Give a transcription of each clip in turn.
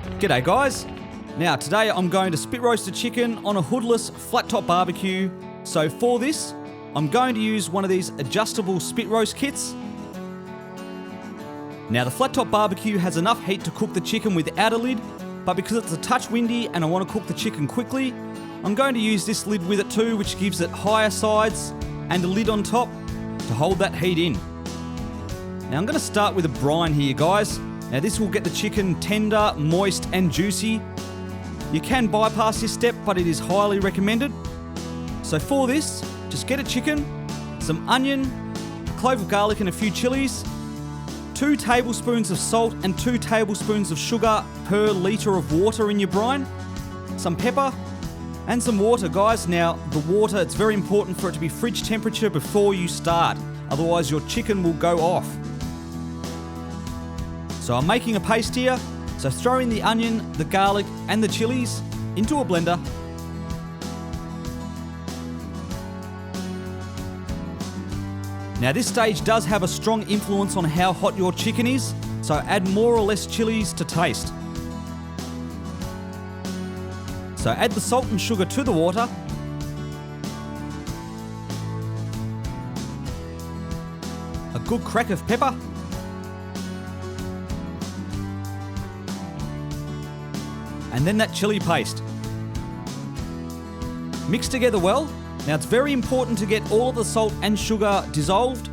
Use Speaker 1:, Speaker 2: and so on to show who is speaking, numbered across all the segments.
Speaker 1: G'day guys. Now today I'm going to spit roast a chicken on a hoodless flat top barbecue. So for this, I'm going to use one of these adjustable spit roast kits. Now the flat top barbecue has enough heat to cook the chicken without a lid, but because it's a touch windy and I want to cook the chicken quickly, I'm going to use this lid with it too, which gives it higher sides and a lid on top to hold that heat in. Now I'm going to start with a brine here, guys. Now this will get the chicken tender, moist and juicy. You can bypass this step, but it is highly recommended. So for this, just get a chicken, some onion, a clove of garlic and a few chillies, 2 tablespoons of salt and 2 tablespoons of sugar per litre of water in your brine, some pepper and some water, guys. Now the water, it's very important for it to be fridge temperature before you start, otherwise your chicken will go off. So I'm making a paste here, so throw in the onion, the garlic and the chillies into a blender. Now this stage does have a strong influence on how hot your chicken is, so add more or less chillies to taste. So add the salt and sugar to the water. A good crack of pepper. And then that chilli paste. Mix together well. Now it's very important to get all of the salt and sugar dissolved.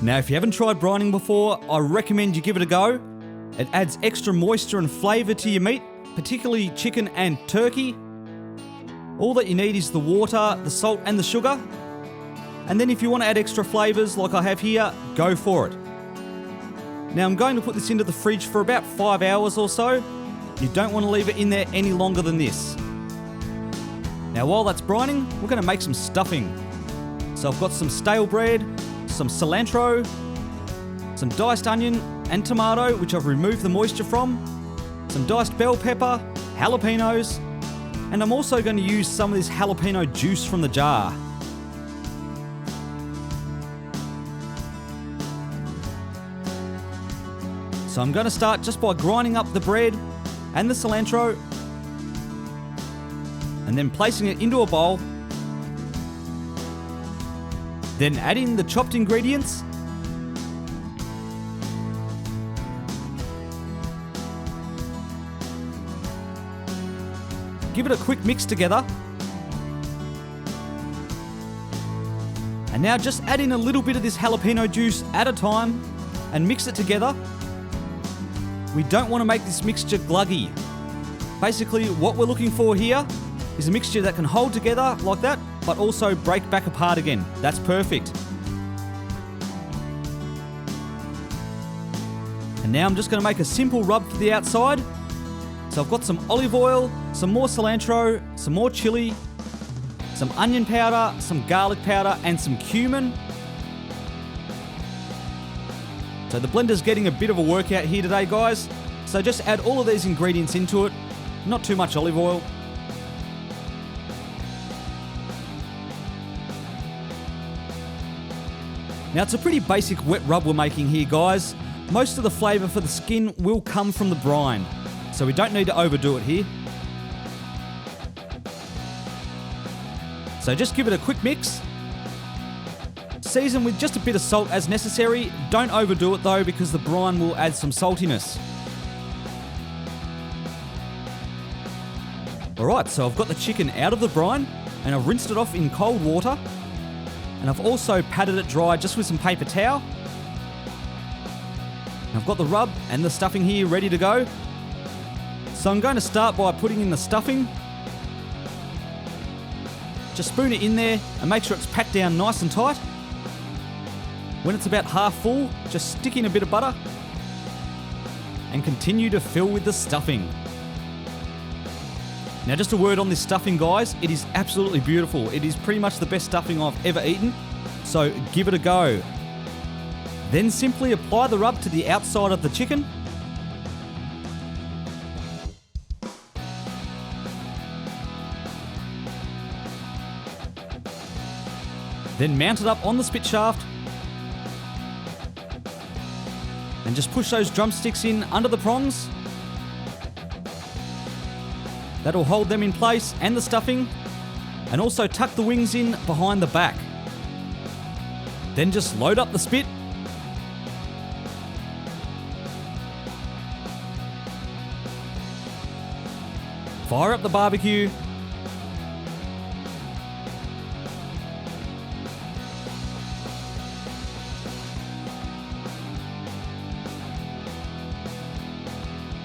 Speaker 1: Now if you haven't tried brining before, I recommend you give it a go. It adds extra moisture and flavour to your meat, particularly chicken and turkey. All that you need is the water, the salt and the sugar. And then if you want to add extra flavours like I have here, go for it. Now I'm going to put this into the fridge for about 5 hours or so. You don't want to leave it in there any longer than this. Now while that's brining, we're going to make some stuffing. So I've got some stale bread, some cilantro, some diced onion and tomato, which I've removed the moisture from, some diced bell pepper, jalapenos, and I'm also going to use some of this jalapeno juice from the jar. So I'm going to start just by grinding up the bread and the cilantro and then placing it into a bowl. Then add in the chopped ingredients. Give it a quick mix together. And now just add in a little bit of this jalapeno juice at a time and mix it together. We don't want to make this mixture gluggy. Basically, what we're looking for here is a mixture that can hold together like that, but also break back apart again. That's perfect. And now I'm just going to make a simple rub for the outside. So I've got some olive oil, some more cilantro, some more chilli, some onion powder, some garlic powder, and some cumin. So the blender's getting a bit of a workout here today, guys. So just add all of these ingredients into it. Not too much olive oil. Now it's a pretty basic wet rub we're making here, guys. Most of the flavour for the skin will come from the brine, so we don't need to overdo it here. So just give it a quick mix. Season with just a bit of salt as necessary. Don't overdo it though, because the brine will add some saltiness. Alright, so I've got the chicken out of the brine and I've rinsed it off in cold water. And I've also patted it dry just with some paper towel. And I've got the rub and the stuffing here ready to go. So I'm going to start by putting in the stuffing. Just spoon it in there and make sure it's packed down nice and tight. When it's about half full, just stick in a bit of butter and continue to fill with the stuffing. Now just a word on this stuffing, guys, it is absolutely beautiful. It is pretty much the best stuffing I've ever eaten, so give it a go. Then simply apply the rub to the outside of the chicken. Then mount it up on the spit shaft and just push those drumsticks in under the prongs That'll hold them in place and the stuffing. And also tuck the wings in behind the back. Then just load up the spit. Fire up the barbecue.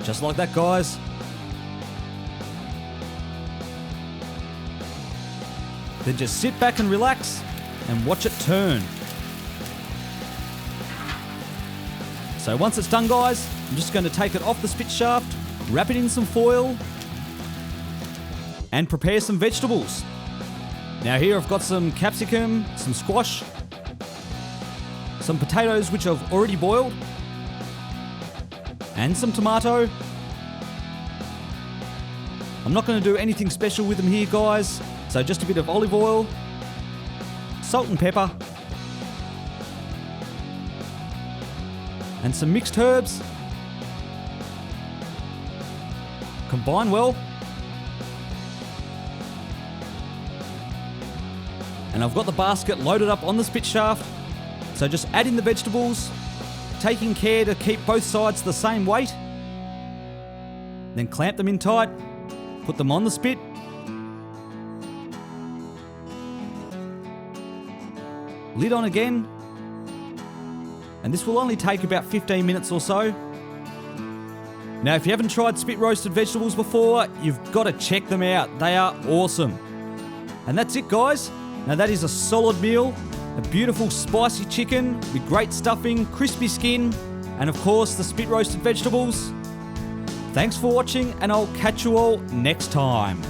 Speaker 1: Just like that, guys. Then just sit back and relax and watch it turn. So once it's done, guys, I'm just going to take it off the spit shaft, wrap it in some foil, and prepare some vegetables. Now here I've got some capsicum, some squash, some potatoes which I've already boiled, and some tomato. I'm not going to do anything special with them here, guys, so just a bit of olive oil, salt and pepper, and some mixed herbs. Combine well. And I've got the basket loaded up on the spit shaft, so just add in the vegetables, taking care to keep both sides the same weight. Then clamp them in tight, put them on the spit. Lid on again. And this will only take about 15 minutes or so. Now, if you haven't tried spit roasted vegetables before, you've got to check them out. They are awesome. And that's it, guys. Now that is a solid meal, a beautiful spicy chicken with great stuffing, crispy skin, and of course the spit roasted vegetables. Thanks for watching, and I'll catch you all next time.